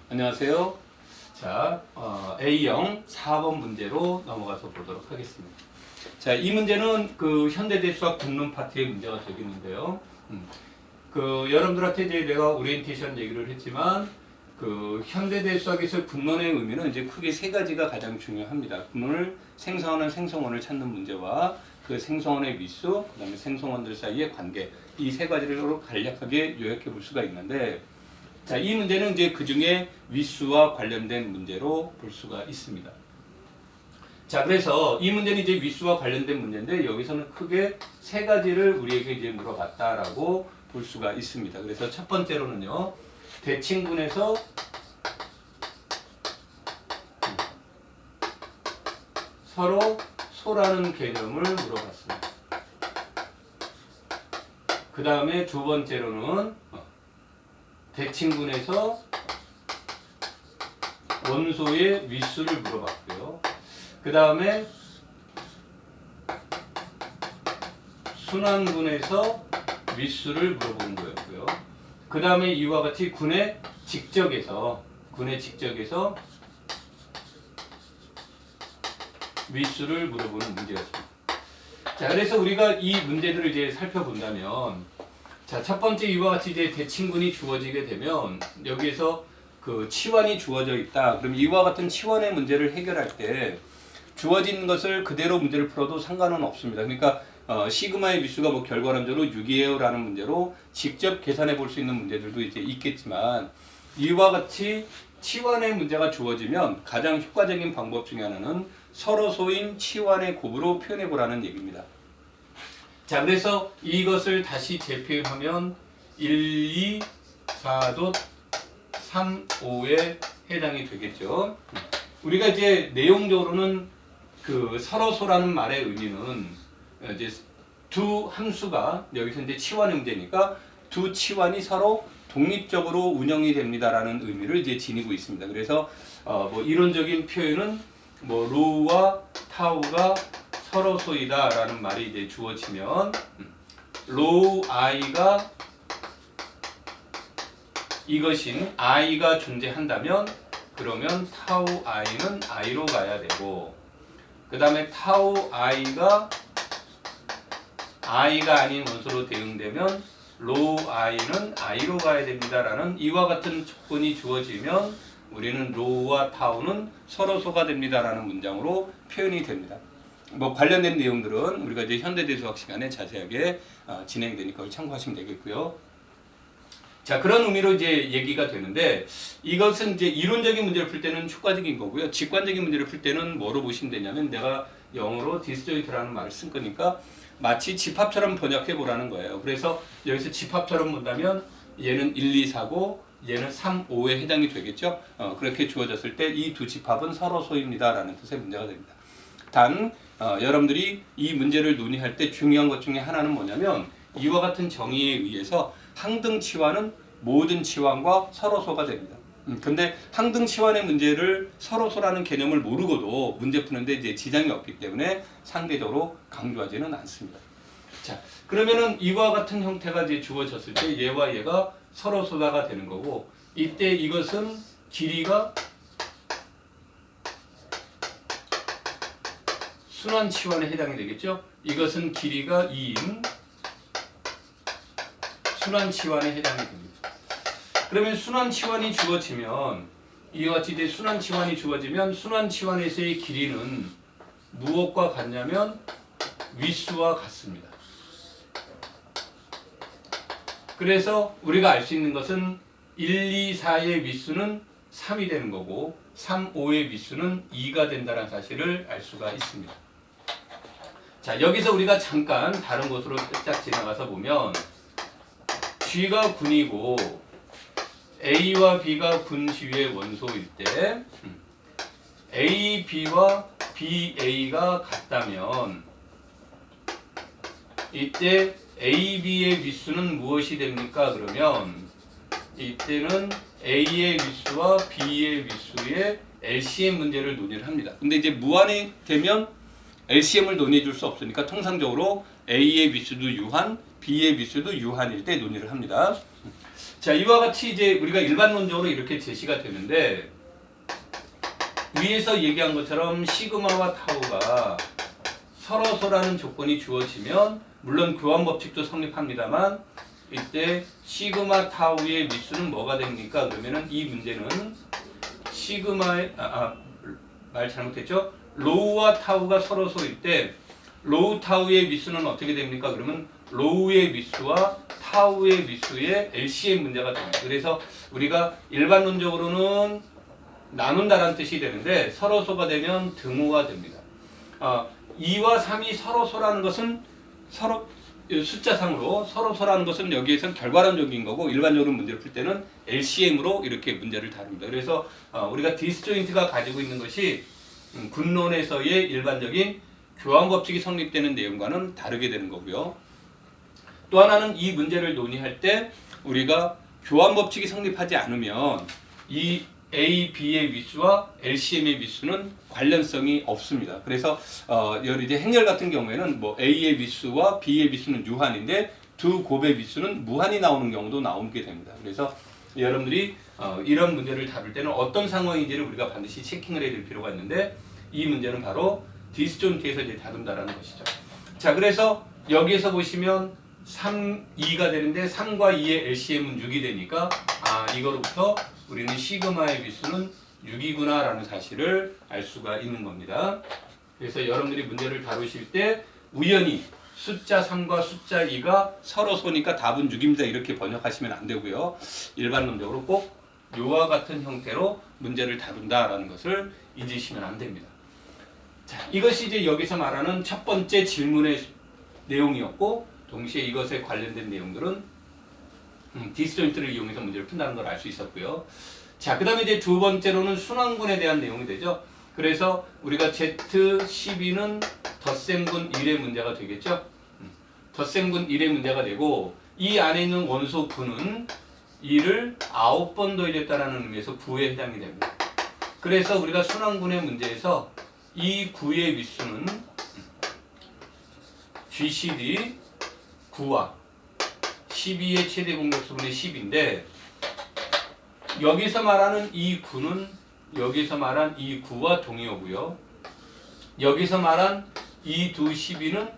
안녕하세요. 자, A형 4번 문제로 넘어가서 보도록 하겠습니다. 자, 이 문제는 그 현대대 수학 국론 파트의 문제가 되겠는데요. 여러분들한테 이제 내가 오리엔테이션 얘기를 했지만, 그 현대대 수학에서 국론의 의미는 이제 크게 세 가지가 가장 중요합니다. 국론을 생성하는 생성원을 찾는 문제와 그 생성원의 위수, 그 다음에 생성원들 사이의 관계, 이 세 가지를 간략하게 요약해 볼 수가 있는데, 자, 이 문제는 이제 그 중에 위수와 관련된 문제로 볼 수가 있습니다. 자, 그래서 이 문제는 이제 위수와 관련된 문제인데 여기서는 크게 세 가지를 우리에게 이제 물어봤다라고 볼 수가 있습니다. 그래서 첫 번째로는요, 대칭분에서 서로 소라는 개념을 물어봤습니다. 그 다음에 두 번째로는 대칭분에서 원소의 위수를 물어봤고요. 그 다음에 순환분에서 위수를 물어본 거였고요. 그 다음에 이와 같이 군의 직적에서 위수를 물어보는 문제였습니다. 자, 그래서 우리가 이 문제들을 이제 살펴본다면, 자, 첫 번째 이와 같이 이제 대칭분이 주어지게 되면 여기에서 그 치환이 주어져 있다. 그럼 이와 같은 치환의 문제를 해결할 때 주어진 것을 그대로 문제를 풀어도 상관은 없습니다. 그러니까 시그마의 위수가 뭐 결과론적으로 6이에요라는 문제로 직접 계산해 볼 수 있는 문제들도 이제 있겠지만, 이와 같이 치환의 문제가 주어지면 가장 효과적인 방법 중에 하나는 서로소인 치환의 곱으로 표현해 보라는 얘기입니다. 자, 그래서 이것을 다시 재표하면 1, 2, 4도 3, 5에 해당이 되겠죠. 우리가 이제 내용적으로는 그 서로소라는 말의 의미는 이제 두 함수가 여기서 이제 치환의 문제니까 두 치환이 서로 독립적으로 운영이 됩니다라는 의미를 이제 지니고 있습니다. 그래서 뭐 이론적인 표현은 뭐 로우와 타우가 서로소이다라는 말이 이제 주어지면 로우 i가 이것인 i가 존재한다면 그러면 타우 i는 i로 가야 되고, 그 다음에 타우 i가 아닌 원소로 대응되면 로우 i는 i로 가야 됩니다라는 이와 같은 조건이 주어지면 우리는 로우와 타우는 서로소가 됩니다라는 문장으로 표현이 됩니다. 뭐 관련된 내용들은 우리가 이제 현대대 수학 시간에 자세하게 진행이 되니까 그걸 참고하시면 되겠고요. 자, 그런 의미로 이제 얘기가 되는데, 이것은 이제 이론적인 문제를 풀 때는 효과적인 거고요. 직관적인 문제를 풀 때는 뭐로 보시면 되냐면, 내가 영어로 디스조인트라는 말을 쓴 거니까 마치 집합처럼 번역해 보라는 거예요. 그래서 여기서 집합처럼 본다면 얘는 1, 2, 4고 얘는 3, 5에 해당이 되겠죠. 그렇게 주어졌을 때 이 두 집합은 서로소입니다라는 뜻의 문제가 됩니다. 단 여러분들이 이 문제를 논의할 때 중요한 것 중에 하나는 뭐냐면, 이와 같은 정의에 의해서 항등치환은 모든 치환과 서로소가 됩니다. 근데 항등치환의 문제를 서로소라는 개념을 모르고도 문제 푸는데 이제 지장이 없기 때문에 상대적으로 강조하지는 않습니다. 자, 그러면은 이와 같은 형태가 이제 주어졌을 때 얘와 얘가 서로소가 되는 거고, 이때 이것은 길이가 순환치환에 해당이 되겠죠. 이것은 길이가 2인 순환치환에 해당이 됩니다. 그러면 순환치환이 주어지면 이와 같이 이제 순환치환이 주어지면 순환치환에서의 길이는 무엇과 같냐면 위수와 같습니다. 그래서 우리가 알 수 있는 것은 1, 2, 4의 위수는 3이 되는 거고 3, 5의 위수는 2가 된다는 사실을 알 수가 있습니다. 자, 여기서 우리가 잠깐 다른 곳으로 쫙 지나가서 보면, G가 군이고 A와 B가 군 지위의 원소일 때 A, B와 B, A가 같다면 이때 A, B의 위수는 무엇이 됩니까? 그러면 이때는 A의 위수와 B의 위수의 LCM 문제를 논의를 합니다. 근데 이제 무한이 되면 LCM을 논의해 줄 수 없으니까 통상적으로 A의 위수도 유한, B의 위수도 유한일 때 논의를 합니다. 자, 이와 같이 이제 우리가 일반론적으로 이렇게 제시가 되는데 위에서 얘기한 것처럼 시그마와 타우가 서로서라는 조건이 주어지면 물론 교환 법칙도 성립합니다만 이때 시그마 타우의 밑수는 뭐가 됩니까? 그러면은 이 문제는 시그마의 말 잘못했죠? 로우와 타우가 서로서일 때 로우 타우의 밑수는 어떻게 됩니까? 그러면 로우의 밑수와 타우의 밑수의 LCM 문제가 됩니다. 그래서 우리가 일반론적으로는 나눈다라는 뜻이 되는데 서로소가 되면 등호가 됩니다. 2와 3이 서로소라는 것은 서로 숫자상으로 서로소라는 것은 여기에서는 결과론적인 거고 일반적으로 문제를 풀 때는 LCM으로 이렇게 문제를 다룹니다. 그래서 우리가 디스조인트가 가지고 있는 것이 군론에서의 일반적인 교환 법칙이 성립되는 내용과는 다르게 되는 거고요. 또 하나는 이 문제를 논의할 때 우리가 교환 법칙이 성립하지 않으면 이 A, B의 위수와 LCM의 위수는 관련성이 없습니다. 그래서 이제 행렬 같은 경우에는 뭐 A의 위수와 B의 위수는 유한인데 두 곱의 위수는 무한이 나오는 경우도 나오게 됩니다. 그래서 여러분들이 이런 문제를 다룰 때는 어떤 상황인지를 우리가 반드시 체킹을 해야 될 필요가 있는데 이 문제는 바로 디스조인트에서 이제 다룬다라는 것이죠. 자, 그래서 여기에서 보시면 3, 2가 되는데 3과 2의 LCM은 6이 되니까 이거로부터 우리는 시그마의 위수는 6이구나 라는 사실을 알 수가 있는 겁니다. 그래서 여러분들이 문제를 다루실 때 우연히 숫자 3과 숫자 2가 서로소니까 답은 6입니다 이렇게 번역하시면 안 되고요. 일반론적으로 꼭 요와 같은 형태로 문제를 다룬다라는 것을 잊으시면 안 됩니다. 자, 이것이 이제 여기서 말하는 첫 번째 질문의 내용이었고 동시에 이것에 관련된 내용들은 디스조인트를 이용해서 문제를 푼다는 걸 알 수 있었고요. 자, 그 다음에 이제 두 번째로는 순환군에 대한 내용이 되죠. 그래서 우리가 Z12는 덧셈군 1의 문제가 되겠죠. 덧셈군 1의 문제가 되고 이 안에 있는 원소 9는 2를 9번 더해졌다는 의미에서 9에 해당이 됩니다. 그래서 우리가 순환군의 문제에서 이 9의 윗수는 GCD 9와 12의 최대 공격수분의 10인데 여기서 말하는 이 9는 여기서 말한 이 9와 동의어고요. 여기서 말한 이 두 12는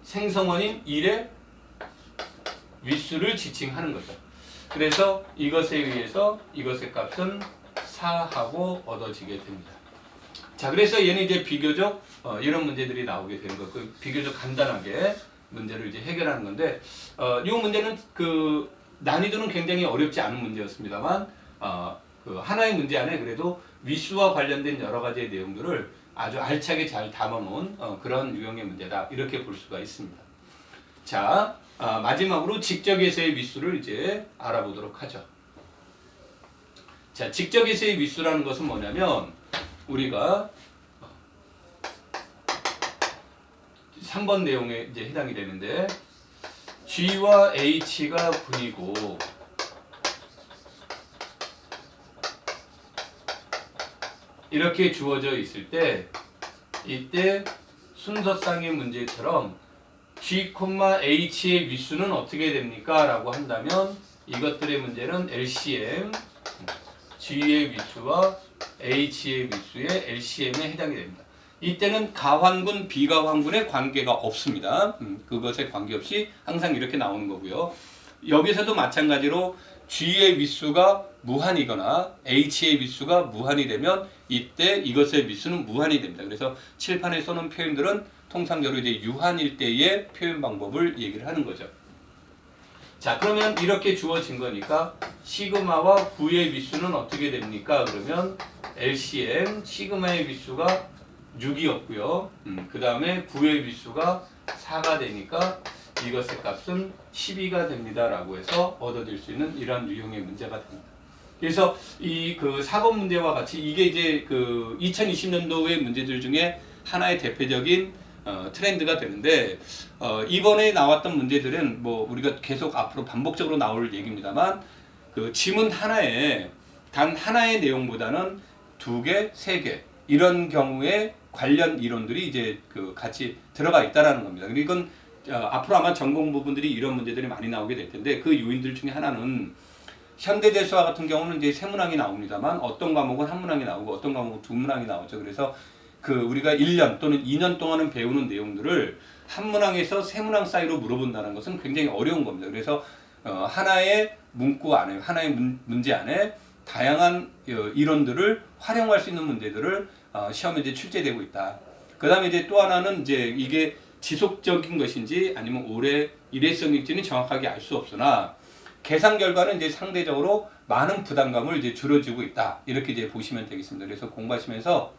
생성원인 1의 윗수를 지칭하는 거죠. 그래서 이것에 의해서 이것의 값은 4하고 얻어지게 됩니다. 자, 그래서 얘는 이제 비교적 이런 문제들이 나오게 되는 거. 비교적 간단하게 문제를 이제 해결하는 건데, 이 문제는 그 난이도는 굉장히 어렵지 않은 문제였습니다만, 그 하나의 문제 안에 그래도 위수와 관련된 여러 가지의 내용들을 아주 알차게 잘 담아놓은 그런 유형의 문제다 이렇게 볼 수가 있습니다. 자, 마지막으로 직접에서의 위수를 이제 알아보도록 하죠. 자, 직접에서의 위수라는 것은 뭐냐면 우리가 3번 내용에 이제 해당이 되는데 G와 H가 분이고 이렇게 주어져 있을 때 이때 순서상의 문제처럼 G, H의 위수는 어떻게 됩니까? 라고 한다면 이것들의 문제는 LCM, G의 위수와 H의 위수의 LCM에 해당이 됩니다. 이때는 가환군, 비가환군의 관계가 없습니다. 그것에 관계없이 항상 이렇게 나오는 거고요. 여기서도 마찬가지로 G의 윗수가 무한이거나 H의 윗수가 무한이 되면 이때 이것의 윗수는 무한이 됩니다. 그래서 칠판에 써놓은 표현들은 통상적으로 이제 유한일 때의 표현 방법을 얘기를 하는 거죠. 자, 그러면 이렇게 주어진 거니까 시그마와 9의 윗수는 어떻게 됩니까? 그러면 LCM 시그마의 윗수가 6이었고요. 그 다음에 9의 윗수가 4가 되니까 이것의 값은 12가 됩니다. 라고 해서 얻어질 수 있는 이러한 유형의 문제가 됩니다. 그래서 이 그 4번 문제와 같이 이게 이제 그 2020년도의 문제들 중에 하나의 대표적인 트렌드가 되는데 이번에 나왔던 문제들은 뭐 우리가 계속 앞으로 반복적으로 나올 얘기입니다만 그 지문 하나에 단 하나의 내용보다는 2개, 3개 이런 경우에 관련 이론들이 이제 그 같이 들어가 있다라는 겁니다. 이건 앞으로 아마 전공 부분들이 이런 문제들이 많이 나오게 될 텐데 그 요인들 중에 하나는 현대대수학 같은 경우는 이제 세 문항이 나옵니다만 어떤 과목은 한 문항이 나오고 어떤 과목은 두 문항이 나오죠. 그래서 그 우리가 1년 또는 2년 동안은 배우는 내용들을 한 문항에서 세 문항 사이로 물어본다는 것은 굉장히 어려운 겁니다. 그래서 하나의 문구 안에 하나의 문제 안에 다양한 이론들을 활용할 수 있는 문제들을 시험에 이제 출제되고 있다. 그다음에 이제 또 하나는 이제 이게 지속적인 것인지 아니면 오래 일회성일지는 정확하게 알 수 없으나 계산 결과는 이제 상대적으로 많은 부담감을 이제 줄여주고 있다. 이렇게 이제 보시면 되겠습니다. 그래서 공부하시면서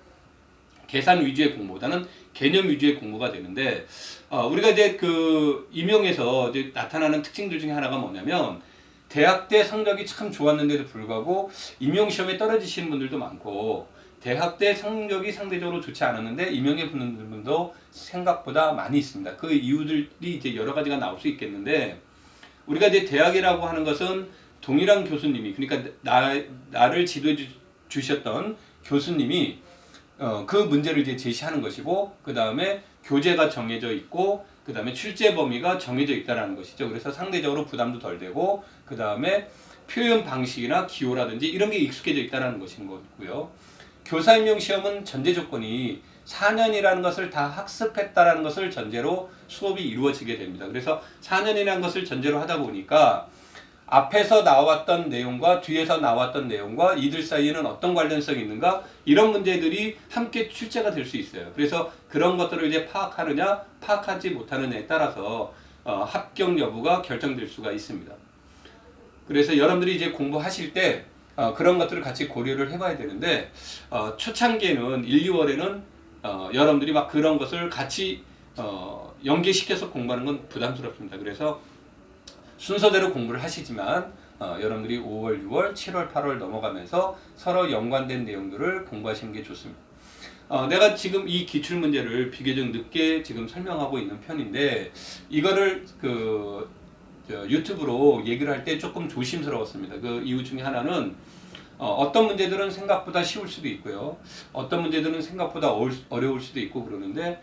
계산 위주의 공부보다는 개념 위주의 공부가 되는데 우리가 이제 그 임용에서 이제 나타나는 특징들 중에 하나가 뭐냐면 대학 때 성적이 참 좋았는데도 불구하고 임용 시험에 떨어지시는 분들도 많고 대학 때 성적이 상대적으로 좋지 않았는데 임용에 붙는 분들도 생각보다 많이 있습니다. 그 이유들이 이제 여러 가지가 나올 수 있겠는데 우리가 이제 대학이라고 하는 것은 동일한 교수님이 그러니까 나를 지도해 주셨던 교수님이 그 문제를 이제 제시하는 것이고 그 다음에 교재가 정해져 있고 그 다음에 출제 범위가 정해져 있다는 것이죠. 그래서 상대적으로 부담도 덜 되고 그 다음에 표현 방식이나 기호라든지 이런 게 익숙해져 있다는 것인 거고요. 교사 임용 시험은 전제 조건이 4년이라는 것을 다 학습했다라는 것을 전제로 수업이 이루어지게 됩니다. 그래서 4년이라는 것을 전제로 하다 보니까 앞에서 나왔던 내용과 뒤에서 나왔던 내용과 이들 사이에는 어떤 관련성이 있는가 이런 문제들이 함께 출제가 될 수 있어요. 그래서 그런 것들을 이제 파악하느냐 파악하지 못하느냐에 따라서 합격 여부가 결정될 수가 있습니다. 그래서 여러분들이 이제 공부하실 때 그런 것들을 같이 고려를 해봐야 되는데 초창기에는 1, 2월에는 여러분들이 막 그런 것을 같이 연계시켜서 공부하는 건 부담스럽습니다. 그래서 순서대로 공부를 하시지만 여러분들이 5월, 6월, 7월, 8월 넘어가면서 서로 연관된 내용들을 공부하시는 게 좋습니다. 내가 지금 이 기출문제를 비교적 늦게 지금 설명하고 있는 편인데 이거를 유튜브로 얘기를 할 때 조금 조심스러웠습니다. 그 이유 중에 하나는 어떤 문제들은 생각보다 쉬울 수도 있고요. 어떤 문제들은 생각보다 어려울 수도 있고 그러는데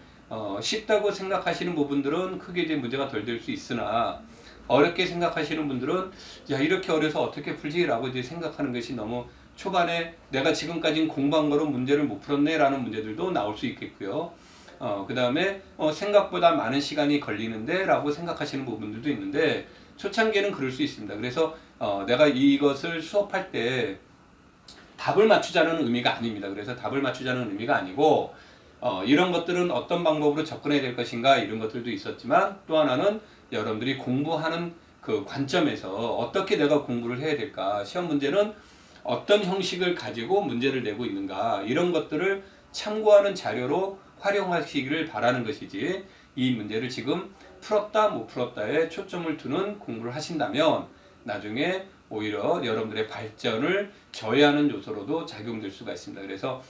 쉽다고 생각하시는 부분들은 크게 이제 문제가 덜 될 수 있으나 어렵게 생각하시는 분들은 야 이렇게 어려서 어떻게 풀지라고 이제 생각하는 것이 너무 초반에 내가 지금까지 공부한 거로 문제를 못 풀었네라는 문제들도 나올 수 있겠고요. 그 다음에 생각보다 많은 시간이 걸리는데 라고 생각하시는 부분들도 있는데 초창기에는 그럴 수 있습니다. 그래서 내가 이것을 수업할 때 답을 맞추자는 의미가 아닙니다. 그래서 답을 맞추자는 의미가 아니고 이런 것들은 어떤 방법으로 접근해야 될 것인가 이런 것들도 있었지만 또 하나는 여러분들이 공부하는 그 관점에서 어떻게 내가 공부를 해야 될까 시험 문제는 어떤 형식을 가지고 문제를 내고 있는가 이런 것들을 참고하는 자료로 활용하시기를 바라는 것이지 이 문제를 지금 풀었다 못 풀었다에 초점을 두는 공부를 하신다면 나중에 오히려 여러분들의 발전을 저해하는 요소로도 작용될 수가 있습니다. 그래서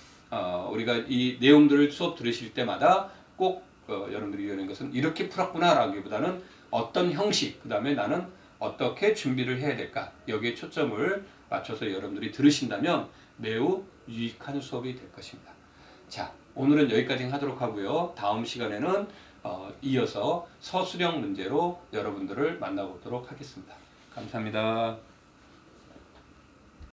우리가 이 내용들을 수업 들으실 때마다 꼭 여러분들이 이해하는 것은 이렇게 풀었구나 라기보다는 어떤 형식 그 다음에 나는 어떻게 준비를 해야 될까 여기에 초점을 맞춰서 여러분들이 들으신다면 매우 유익한 수업이 될 것입니다. 자, 오늘은 여기까지 하도록 하고요. 다음 시간에는 이어서 서술형 문제로 여러분들을 만나보도록 하겠습니다. 감사합니다.